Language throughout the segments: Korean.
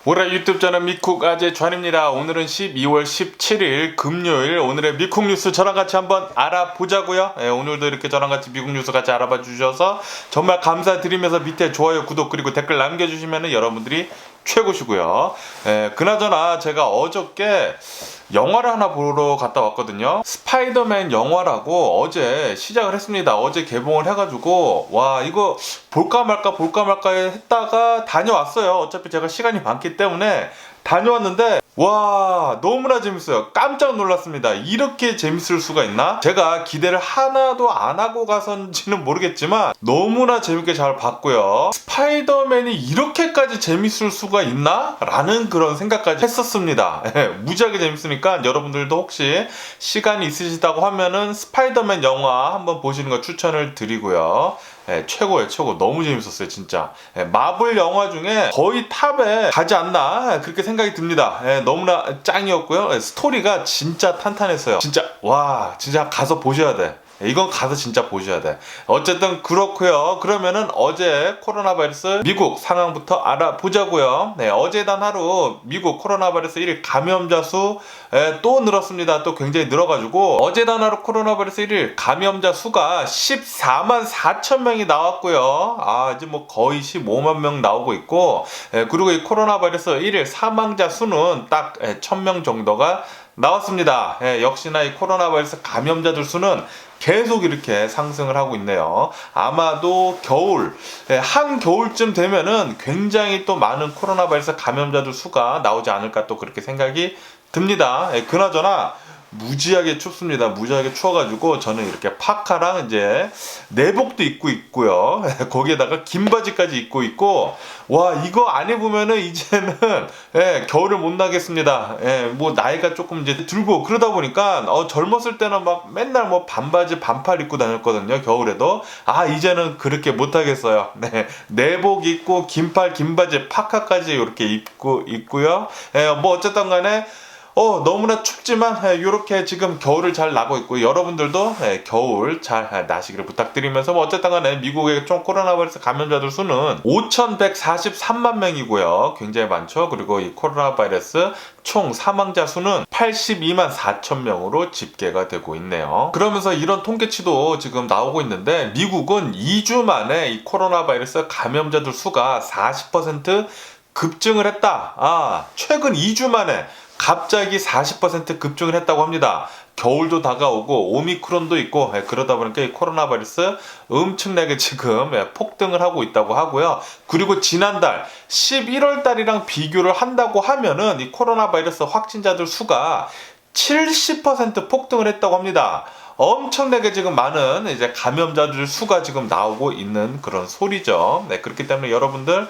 올해 유튜브 채널 미쿡 아재 전입니다. 오늘은 12월 17일 금요일, 오늘의 미쿡 뉴스 저랑 같이 한번 알아보자고요. 오늘도 이렇게 저랑 같이 미국 뉴스 같이 알아봐 주셔서 정말 감사드리면서 밑에 좋아요, 구독 그리고 댓글 남겨주시면 여러분들이 최고시고요. 그나저나 제가 어저께 영화를 하나 보러 갔다 왔거든요. 스파이더맨 영화라고 어제 시작을 했습니다. 어제 개봉을 해가지고 와, 이거 볼까 말까 했다가 다녀왔어요. 어차피 제가 시간이 많기 때문에 다녀왔는데 와, 너무나 재밌어요. 깜짝 놀랐습니다. 이렇게 재밌을 수가 있나? 제가 기대를 하나도 안 하고 가서인지는 모르겠지만 너무나 재밌게 잘 봤고요. 스파이더맨이 이렇게까지 재밌을 수가 있나? 라는 그런 생각까지 했었습니다. 무지하게 재밌으니까 여러분들도 혹시 시간이 있으시다고 하면은 스파이더맨 영화 한번 보시는 거 추천을 드리고요. 최고예요, 최고. 너무 재밌었어요, 진짜. 마블 영화 중에 거의 탑에 가지 않나 그렇게 생각이 듭니다. 너무나 짱이었고요. 스토리가 진짜 탄탄했어요. 진짜 와, 진짜 가서 보셔야 돼. 이건 가서 진짜 보셔야 돼. 어쨌든 그렇고요. 그러면은 어제 코로나 바이러스 미국 상황부터 알아보자고요. 어제 단 하루 미국 코로나 바이러스 1일 감염자 수 또 늘었습니다. 또 굉장히 늘어가지고 어제 단 하루 코로나 바이러스 1일 감염자 수가 14만 4천 명이 나왔고요. 이제 뭐 거의 15만 명 나오고 있고, 그리고 이 코로나 바이러스 1일 사망자 수는 딱 1,000명 정도가 나왔습니다. 역시나 이 코로나 바이러스 감염자들 수는 계속 이렇게 상승을 하고 있네요. 아마도 겨울, 한겨울쯤 되면은 굉장히 또 많은 코로나 바이러스 감염자들 수가 나오지 않을까 또 그렇게 생각이 듭니다. 그나저나 무지하게 춥습니다. 무지하게 추워가지고 저는 이렇게 파카랑 이제 내복도 입고 있고요. 거기에다가 긴 바지까지 입고 있고, 와, 이거 안 입으면은 이제는 겨울을 못 나겠습니다. 뭐 나이가 조금 이제 들고 그러다 보니까 젊었을 때는 막 맨날 뭐 반바지 반팔 입고 다녔거든요. 겨울에도. 이제는 그렇게 못 하겠어요. 내복 입고 긴팔 긴 바지 파카까지 이렇게 입고 있고요. 뭐 어쨌든 간에 너무나 춥지만 이렇게 지금 겨울을 잘 나고 있고, 여러분들도 겨울 잘 나시기를 부탁드리면서, 뭐 어쨌든 간에 미국의 총 코로나 바이러스 감염자들 수는 5,143만 명이고요. 굉장히 많죠. 그리고 이 코로나 바이러스 총 사망자 수는 82만 4천 명으로 집계가 되고 있네요. 그러면서 이런 통계치도 지금 나오고 있는데, 미국은 2주 만에 이 코로나 바이러스 감염자들 수가 40% 급증을 했다. 최근 2주 만에 갑자기 40% 급증을 했다고 합니다. 겨울도 다가오고 오미크론도 있고 그러다 보니까 이 코로나 바이러스 엄청나게 지금 폭등을 하고 있다고 하고요. 그리고 지난달 11월 달이랑 비교를 한다고 하면은 이 코로나 바이러스 확진자들 수가 70% 폭등을 했다고 합니다. 엄청나게 지금 많은 이제 감염자들 수가 지금 나오고 있는 그런 소리죠. 그렇기 때문에 여러분들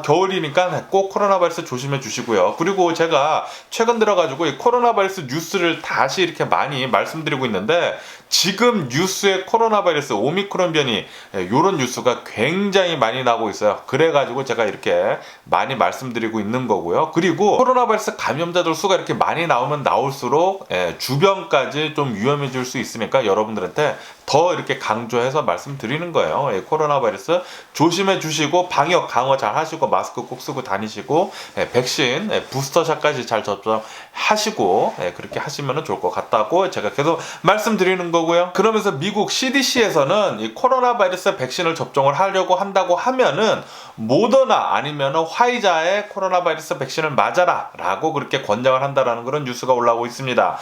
겨울이니까 꼭 코로나 바이러스 조심해 주시고요. 그리고 제가 최근 들어가지고 이 코로나 바이러스 뉴스를 다시 이렇게 많이 말씀드리고 있는데, 지금 뉴스에 코로나 바이러스 오미크론 변이 요런 뉴스가 굉장히 많이 나오고 있어요. 그래가지고 제가 이렇게 많이 말씀드리고 있는 거고요. 그리고 코로나 바이러스 감염자들 수가 이렇게 많이 나오면 나올수록 주변까지 좀 위험해질 수 있으니까 여러분들한테 더 이렇게 강조해서 말씀드리는 거예요. 코로나 바이러스 조심해 주시고 방역 강화 잘 하시고 마스크 꼭 쓰고 다니시고 백신 부스터샷까지 잘 접종하시고 그렇게 하시면 좋을 것 같다고 제가 계속 말씀드리는 거고요. 그러면서 미국 CDC에서는 이 코로나 바이러스 백신을 접종을 하려고 한다고 하면은 모더나 아니면 화이자의 코로나 바이러스 백신을 맞아라 라고 그렇게 권장을 한다라는 그런 뉴스가 올라오고 있습니다.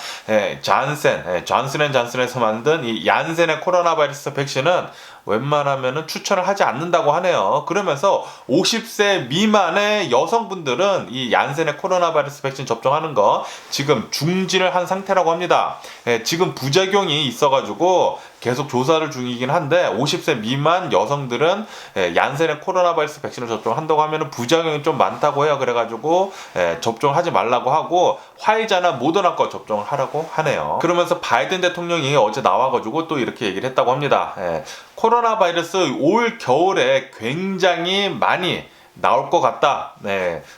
존슨앤존슨에서 만든 이 얀센의 코로나 바이러스 백신은 웬만하면은 추천을 하지 않는다고 하네요. 그러면서 50세 미만의 여성분들은 이 얀센의 코로나 바이러스 백신 접종하는 거 지금 중지를 한 상태라고 합니다. 지금 부작용이 있어가지고 계속 조사를 중이긴 한데 50세 미만 여성들은 얀센의 코로나 바이러스 백신을 접종한다고 하면 부작용이 좀 많다고 해요. 그래가지고 접종하지 말라고 하고 화이자나 모더나 거 접종을 하라고 하네요. 그러면서 바이든 대통령이 어제 나와가지고 또 이렇게 얘기를 했다고 합니다. 코로나 바이러스 올 겨울에 굉장히 많이 나올 것 같다.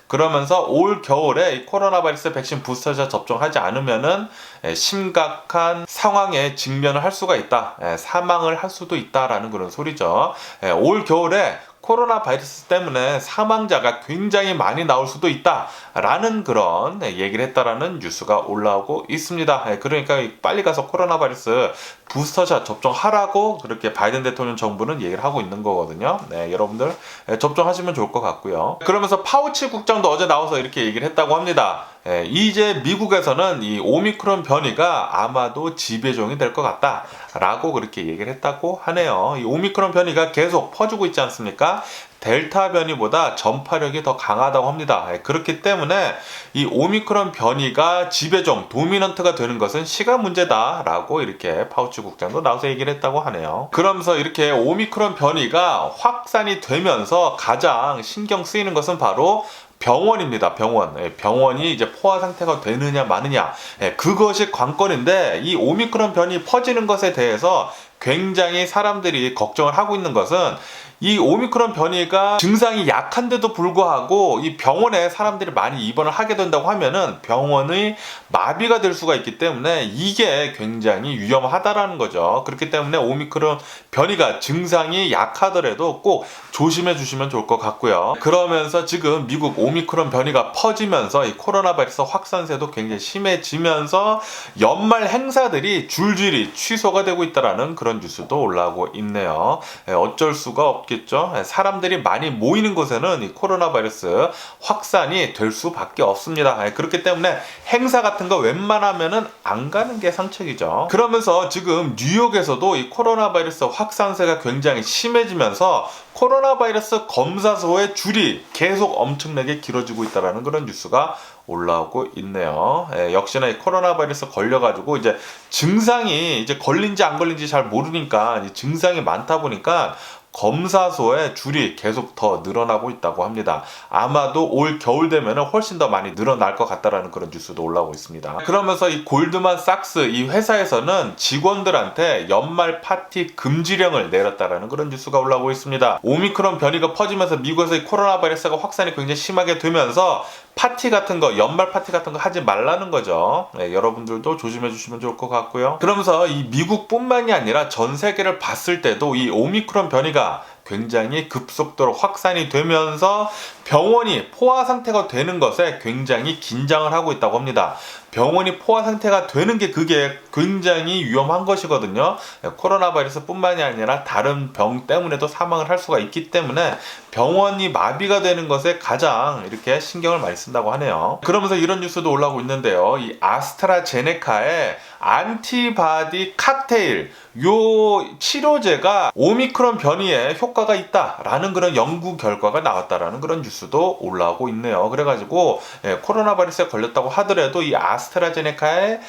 그러면서 올 겨울에 이 코로나 바이러스 백신 부스터샷 접종하지 않으면은 심각한 상황에 직면을 할 수가 있다. 사망을 할 수도 있다라는 그런 소리죠. 올 겨울에 코로나 바이러스 때문에 사망자가 굉장히 많이 나올 수도 있다라는 그런 얘기를 했다라는 뉴스가 올라오고 있습니다. 그러니까 빨리 가서 코로나 바이러스 부스터샷 접종하라고 그렇게 바이든 대통령 정부는 얘기를 하고 있는 거거든요. 여러분들 접종하시면 좋을 것 같고요. 그러면서 파우치 국장도 어제 나와서 이렇게 얘기를 했다고 합니다. 이제 미국에서는 이 오미크론 변이가 아마도 지배종이 될 것 같다라고 그렇게 얘기를 했다고 하네요. 이 오미크론 변이가 계속 퍼지고 있지 않습니까? 델타 변이보다 전파력이 더 강하다고 합니다. 그렇기 때문에 이 오미크론 변이가 지배종, 도미넌트가 되는 것은 시간 문제다라고 이렇게 파우치 국장도 나와서 얘기를 했다고 하네요. 그러면서 이렇게 오미크론 변이가 확산이 되면서 가장 신경 쓰이는 것은 바로 병원입니다. 병원이 이제 포화 상태가 되느냐 마느냐, 그것이 관건인데, 이 오미크론 변이 퍼지는 것에 대해서 굉장히 사람들이 걱정을 하고 있는 것은, 이 오미크론 변이가 증상이 약한데도 불구하고 이 병원에 사람들이 많이 입원을 하게 된다고 하면은 병원의 마비가 될 수가 있기 때문에 이게 굉장히 위험하다라는 거죠. 그렇기 때문에 오미크론 변이가 증상이 약하더라도 꼭 조심해 주시면 좋을 것 같고요. 그러면서 지금 미국 오미크론 변이가 퍼지면서 이 코로나 바이러스 확산세도 굉장히 심해지면서 연말 행사들이 줄줄이 취소가 되고 있다라는 그런 뉴스도 올라오고 있네요. 어쩔 수가 없겠죠. 사람들이 많이 모이는 곳에는 이 코로나 바이러스 확산이 될 수밖에 없습니다. 그렇기 때문에 행사 같은 거 웬만하면은 안 가는 게 상책이죠. 그러면서 지금 뉴욕에서도 이 코로나 바이러스 확산세가 굉장히 심해지면서 코로나 바이러스 검사소의 줄이 계속 엄청나게 길어지고 있다는 그런 뉴스가 올라오고 있네요. 역시나 이 코로나 바이러스 걸려가지고 이제 증상이 이제 걸린지 안 걸린지 잘 모르니까 증상이 많다 보니까 검사소의 줄이 계속 더 늘어나고 있다고 합니다. 아마도 올 겨울 되면 훨씬 더 많이 늘어날 것 같다라는 그런 뉴스도 올라오고 있습니다. 그러면서 이 골드만삭스 이 회사에서는 직원들한테 연말 파티 금지령을 내렸다라는 그런 뉴스가 올라오고 있습니다. 오미크론 변이가 퍼지면서 미국에서 이 코로나 바이러스가 확산이 굉장히 심하게 되면서 파티 같은 거, 연말 파티 같은 거 하지 말라는 거죠. 여러분들도 조심해 주시면 좋을 것 같고요. 그러면서 이 미국뿐만이 아니라 전 세계를 봤을 때도 이 오미크론 변이가 굉장히 급속도로 확산이 되면서 병원이 포화 상태가 되는 것에 굉장히 긴장을 하고 있다고 합니다. 병원이 포화 상태가 되는 게 그게 굉장히 위험한 것이거든요. 코로나 바이러스 뿐만이 아니라 다른 병 때문에도 사망을 할 수가 있기 때문에 병원이 마비가 되는 것에 가장 이렇게 신경을 많이 쓴다고 하네요. 그러면서 이런 뉴스도 올라오고 있는데요. 이 아스트라제네카의 안티바디 칵테일, 요 치료제가 오미크론 변이에 효과가 있다라는 그런 연구 결과가 나왔다라는 그런 뉴스도 올라오고 있네요. 그래가지고 코로나 바이러스에 걸렸다고 하더라도 이 아스트라제네카의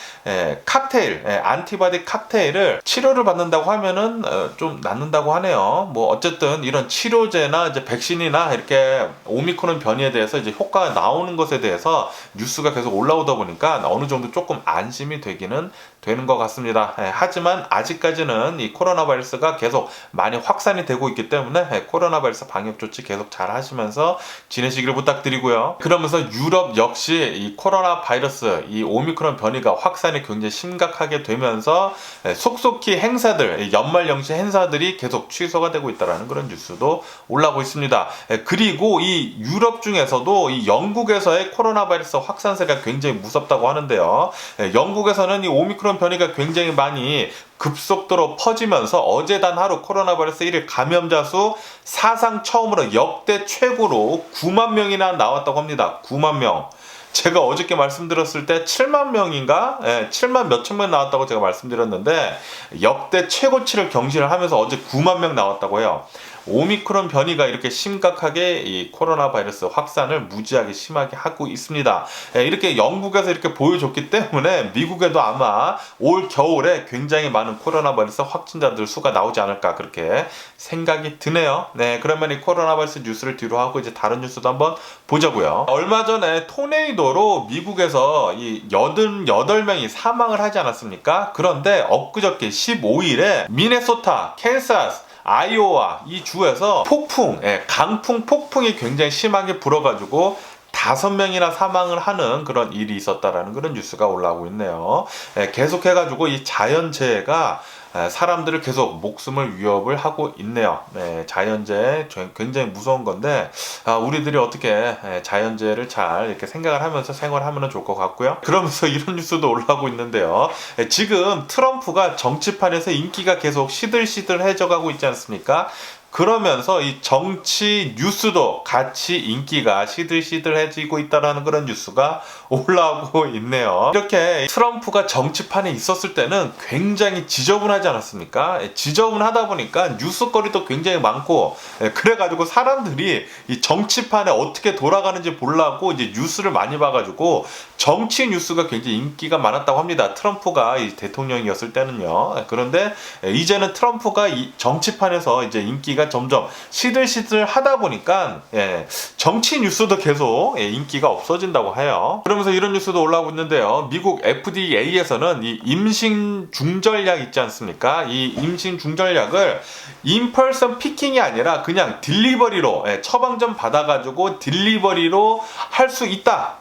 칵테일, 안티바디 칵테일을 치료를 받는다고 하면은 좀 낫는다고 하네요. 뭐 어쨌든 이런 치료제나 이제 백신이나 이렇게 오미크론 변이에 대해서 이제 효과가 나오는 것에 대해서 뉴스가 계속 올라오다 보니까 어느 정도 조금 안심이 되기는 되는 것 같습니다. 하지만 아직까지는 이 코로나 바이러스가 계속 많이 확산이 되고 있기 때문에 코로나 바이러스 방역 조치 계속 잘 하시면서 지내시기를 부탁드리고요. 그러면서 유럽 역시 이 코로나 바이러스, 이 오미크론 변이가 확산이 굉장히 심각하게 되면서 속속히 행사들, 연말 연시 행사들이 계속 취소가 되고 있다는 그런 뉴스도 올라오고 있습니다. 그리고 이 유럽 중에서도 이 영국에서의 코로나 바이러스 확산세가 굉장히 무섭다고 하는데요. 영국에서는 이 오미크론 변이가 굉장히 많이 급속도로 퍼지면서 어제 단 하루 코로나 바이러스 1일 감염자 수 사상 처음으로 역대 최고로 9만 명이나 나왔다고 합니다. 9만 명. 제가 어저께 말씀드렸을 때 7만 명인가? 7만 몇천 명 나왔다고 제가 말씀드렸는데 역대 최고치를 경신을 하면서 어제 9만 명 나왔다고 해요. 오미크론 변이가 이렇게 심각하게 이 코로나 바이러스 확산을 무지하게 심하게 하고 있습니다. 이렇게 영국에서 이렇게 보여줬기 때문에 미국에도 아마 올 겨울에 굉장히 많은 코로나 바이러스 확진자들 수가 나오지 않을까 그렇게 생각이 드네요. 그러면 이 코로나 바이러스 뉴스를 뒤로 하고 이제 다른 뉴스도 한번 보자고요. 얼마 전에 토네이도로 미국에서 이 88명이 사망을 하지 않았습니까? 그런데 엊그저께 15일에 미네소타, 캔사스, 아이오와 이 주에서 폭풍, 강풍 폭풍이 굉장히 심하게 불어가지고 5명이나 사망을 하는 그런 일이 있었다라는 그런 뉴스가 올라오고 있네요. 계속해가지고 이 자연재해가 사람들을 계속 목숨을 위협을 하고 있네요. 자연재해 굉장히 무서운 건데 우리들이 어떻게 자연재해를 잘 이렇게 생각을 하면서 생활하면 좋을 것 같고요. 그러면서 이런 뉴스도 올라오고 있는데요. 지금 트럼프가 정치판에서 인기가 계속 시들시들해져 가고 있지 않습니까? 그러면서 이 정치 뉴스도 같이 인기가 시들시들해지고 있다라는 그런 뉴스가 올라오고 있네요. 이렇게 트럼프가 정치판에 있었을 때는 굉장히 지저분하지 않았습니까? 지저분하다 보니까 뉴스거리도 굉장히 많고, 그래가지고 사람들이 이 정치판에 어떻게 돌아가는지 보려고 이제 뉴스를 많이 봐가지고 정치 뉴스가 굉장히 인기가 많았다고 합니다. 트럼프가 이 대통령이었을 때는요. 그런데 이제는 트럼프가 이 정치판에서 이제 인기가 점점 시들시들 하다 보니까 정치 뉴스도 계속 인기가 없어진다고 해요. 그러면서 이런 뉴스도 올라오고 있는데요. 미국 FDA에서는 이 임신 중절약 있지 않습니까? 이 임신 중절약을 인펄선 피킹이 아니라 그냥 딜리버리로 처방전 받아가지고 딜리버리로 할 수 있다.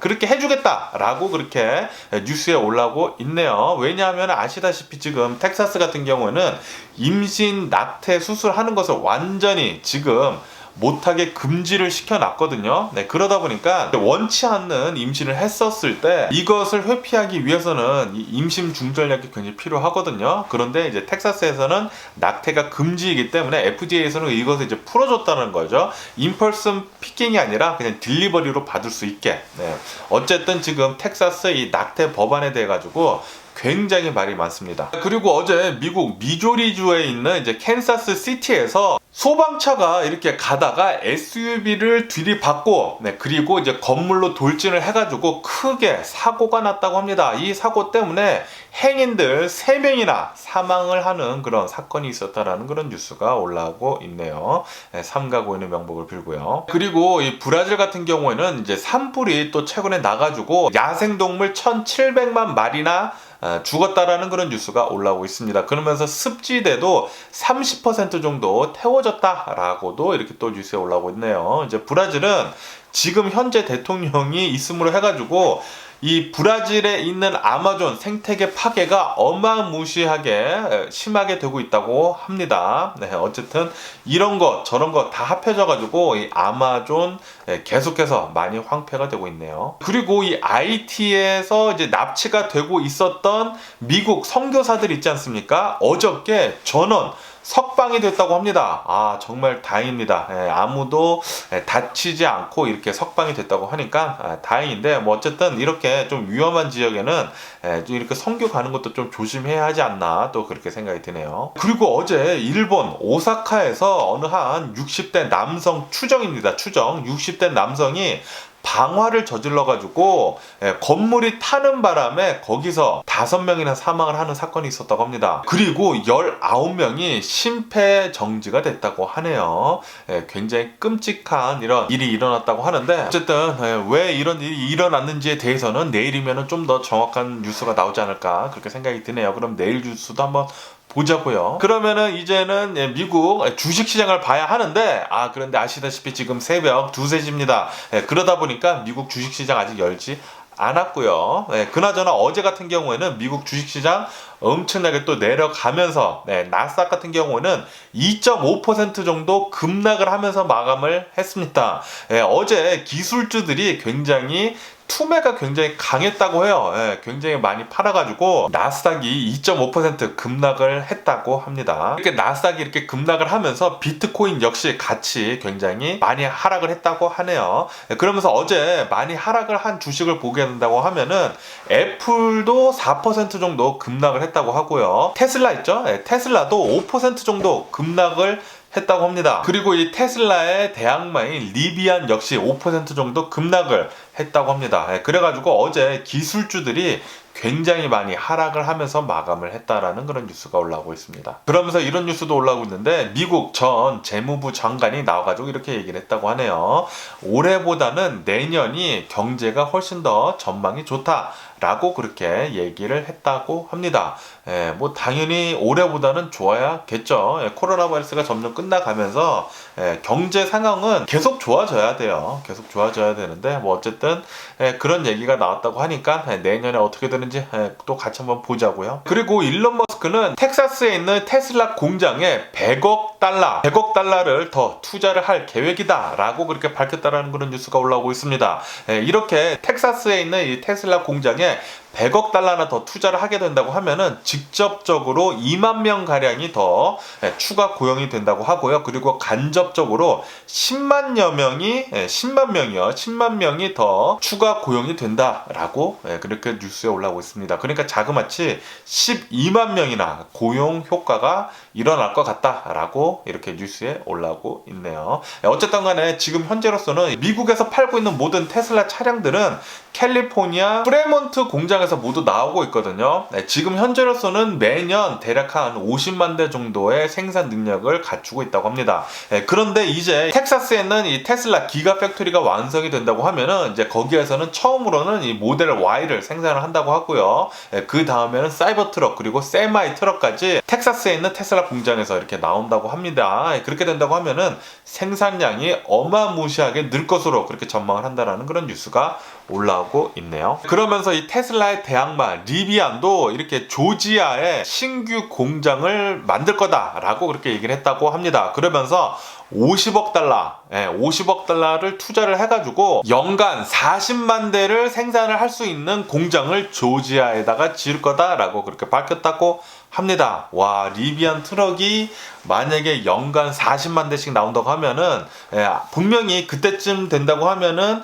그렇게 해주겠다라고 그렇게 뉴스에 올라오고 있네요. 왜냐하면 아시다시피 지금 텍사스 같은 경우는 임신 낙태 수술하는 것을 완전히 지금 못하게 금지를 시켜놨거든요. 그러다 보니까 원치 않는 임신을 했었을 때 이것을 회피하기 위해서는 이 임신 중절약이 굉장히 필요하거든요. 그런데 이제 텍사스에서는 낙태가 금지이기 때문에 FDA에서는 이것을 이제 풀어줬다는 거죠. 인펄슨 피킹이 아니라 그냥 딜리버리로 받을 수 있게. 어쨌든 지금 텍사스 이 낙태 법안에 대해 가지고 굉장히 말이 많습니다. 그리고 어제 미국 미조리주에 있는 이제 캔사스 시티에서 소방차가 이렇게 가다가 SUV를 들이받고 그리고 이제 건물로 돌진을 해가지고 크게 사고가 났다고 합니다. 이 사고 때문에 행인들 3명이나 사망을 하는 그런 사건이 있었다라는 그런 뉴스가 올라오고 있네요. 삼가 고인의 명복을 빌고요. 그리고 이 브라질 같은 경우에는 이제 산불이 또 최근에 나가지고 야생동물 1,700만 마리나 죽었다라는 그런 뉴스가 올라오고 있습니다. 그러면서 습지대도 30% 정도 태워졌다라고도 이렇게 또 뉴스에 올라오고 있네요. 이제 브라질은 지금 현재 대통령이 있음으로 해가지고 이 브라질에 있는 아마존 생태계 파괴가 어마무시하게 심하게 되고 있다고 합니다. 어쨌든 이런 것 저런 것 다 합해져 가지고 이 아마존 계속해서 많이 황폐가 되고 있네요. 그리고 이 IT에서 이제 납치가 되고 있었던 미국 선교사들 있지 않습니까? 어저께 전원 석방이 됐다고 합니다. 정말 다행입니다. 아무도 다치지 않고 이렇게 석방이 됐다고 하니까 다행인데, 뭐 어쨌든 이렇게 좀 위험한 지역에는 좀 이렇게 선교 가는 것도 좀 조심해야 하지 않나 또 그렇게 생각이 드네요. 그리고 어제 일본 오사카에서 어느 한 60대 남성 추정입니다. 추정 60대 남성이 방화를 저질러가지고 건물이 타는 바람에 거기서 5명이나 사망을 하는 사건이 있었다고 합니다. 그리고 19명이 심폐정지가 됐다고 하네요. 굉장히 끔찍한 이런 일이 일어났다고 하는데, 어쨌든 왜 이런 일이 일어났는지에 대해서는 내일이면 좀 더 정확한 뉴스가 나오지 않을까 그렇게 생각이 드네요. 그럼 내일 뉴스도 한번 보자고요. 그러면은 이제는 미국 주식시장을 봐야 하는데, 그런데 아시다시피 지금 새벽 2, 3시입니다. 그러다 보니까 미국 주식시장 아직 열지 않았고요. 그나저나 어제 같은 경우에는 미국 주식시장 엄청나게 또 내려가면서 나스닥 같은 경우는 2.5% 정도 급락을 하면서 마감을 했습니다. 어제 기술주들이 굉장히 투매가 굉장히 강했다고 해요. 굉장히 많이 팔아가지고 나스닥이 2.5% 급락을 했다고 합니다. 이렇게 나스닥이 이렇게 급락을 하면서 비트코인 역시 같이 굉장히 많이 하락을 했다고 하네요. 그러면서 어제 많이 하락을 한 주식을 보게 된다고 하면은 애플도 4% 정도 급락을 했다고 하고요. 테슬라 있죠? 테슬라도 5% 정도 급락을 했다고 합니다. 그리고 이 테슬라의 대항마인 리비안 역시 5% 정도 급락을 했다고 합니다. 그래가지고 어제 기술주들이 굉장히 많이 하락을 하면서 마감을 했다라는 그런 뉴스가 올라오고 있습니다. 그러면서 이런 뉴스도 올라오고 있는데, 미국 전 재무부 장관이 나와가지고 이렇게 얘기를 했다고 하네요. 올해보다는 내년이 경제가 훨씬 더 전망이 좋다 라고 그렇게 얘기를 했다고 합니다. 뭐 당연히 올해보다는 좋아야겠죠. 코로나 바이러스가 점점 끝나가면서 경제 상황은 계속 좋아져야 돼요. 계속 좋아져야 되는데 뭐 어쨌든 그런 얘기가 나왔다고 하니까 내년에 어떻게 되는지 또 같이 한번 보자고요. 그리고 일론 머스크는 텍사스에 있는 테슬라 공장에 100억 달러를 더 투자를 할 계획이다 라고 그렇게 밝혔다라는 그런 뉴스가 올라오고 있습니다. 이렇게 텍사스에 있는 이 테슬라 공장에 100억 달러나 더 투자를 하게 된다고 하면은 직접적으로 2만 명 가량이 더 추가 고용이 된다고 하고요. 그리고 간접적으로 10만 명이 더 추가 고용이 된다라고 그렇게 뉴스에 올라오고 있습니다. 그러니까 자그마치 12만 명이나 고용 효과가 일어날 것 같다라고 이렇게 뉴스에 올라오고 있네요. 어쨌든 간에 지금 현재로서는 미국에서 팔고 있는 모든 테슬라 차량들은 캘리포니아 프레몬트 공장에서 모두 나오고 있거든요. 지금 현재로서는 매년 대략 한 50만 대 정도의 생산 능력을 갖추고 있다고 합니다. 그런데 이제 텍사스에 있는 이 테슬라 기가 팩토리가 완성이 된다고 하면은 이제 거기에서는 처음으로는 이 모델 Y를 생산을 한다고 하고요. 그 다음에는 사이버 트럭 그리고 세마이 트럭까지 텍사스에 있는 테슬라 공장에서 이렇게 나온다고 합니다. 그렇게 된다고 하면은 생산량이 어마무시하게 늘 것으로 그렇게 전망을 한다라는 그런 뉴스가 올라오고 있네요. 그러면서 이 테슬라의 대항마 리비안도 이렇게 조지아에 신규 공장을 만들 거다라고 그렇게 얘기를 했다고 합니다. 그러면서 50억 달러를 투자를 해가지고 연간 40만 대를 생산을 할 수 있는 공장을 조지아에다가 지을 거다라고 그렇게 밝혔다고 합니다. 와, 리비안 트럭이 만약에 연간 40만 대씩 나온다고 하면은 분명히 그때쯤 된다고 하면은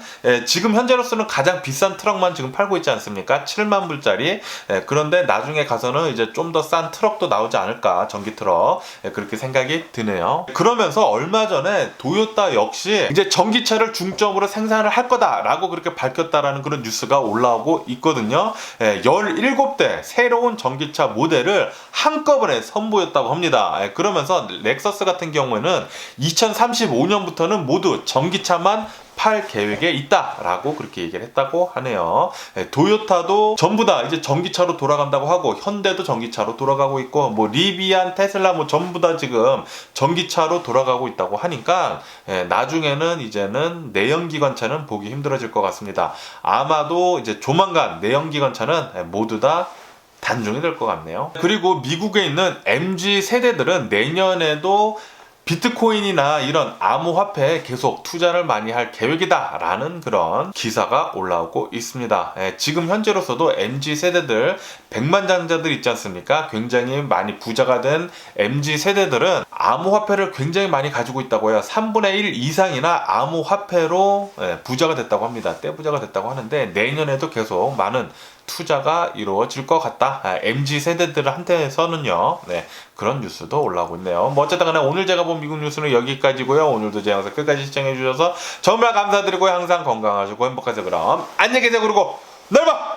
지금 현재로서는 가장 비싼 트럭만 지금 팔고 있지 않습니까? 7만 불짜리. 그런데 나중에 가서는 이제 좀 더 싼 트럭도 나오지 않을까, 전기 트럭. 그렇게 생각이 드네요. 그러면서 얼마 전에 도요타 역시 이제 전기차를 중점으로 생산을 할 거다라고 그렇게 밝혔다라는 그런 뉴스가 올라오고 있거든요. 17대 새로운 전기차 모델을 한꺼번에 선보였다고 합니다. 그러면서 렉서스 같은 경우에는 2035년부터는 모두 전기차만 팔 계획에 있다라고 그렇게 얘기를 했다고 하네요. 도요타도 전부 다 이제 전기차로 돌아간다고 하고 현대도 전기차로 돌아가고 있고 뭐 리비안, 테슬라 뭐 전부 다 지금 전기차로 돌아가고 있다고 하니까 나중에는 이제는 내연기관차는 보기 힘들어질 것 같습니다. 아마도 이제 조만간 내연기관차는 모두 다 단종이 될 것 같네요. 그리고 미국에 있는 MZ 세대들은 내년에도 비트코인이나 이런 암호화폐에 계속 투자를 많이 할 계획이다 라는 그런 기사가 올라오고 있습니다. 지금 현재로서도 MZ세대들 백만장자들 있지 않습니까? 굉장히 많이 부자가 된 MZ세대들은 암호화폐를 굉장히 많이 가지고 있다고 해요. 3분의 1 이상이나 암호화폐로 부자가 됐다고 합니다. 떼부자가 됐다고 하는데 내년에도 계속 많은 투자가 이루어질 것 같다. MZ세대들한테서는요. 그런 뉴스도 올라오고 있네요. 뭐 어쨌든 간에 오늘 제가 본 미국 뉴스는 여기까지고요. 오늘도 제 영상 끝까지 시청해주셔서 정말 감사드리고 항상 건강하시고 행복하세요. 그럼 안녕히 계세요. 그리고 내일 봐!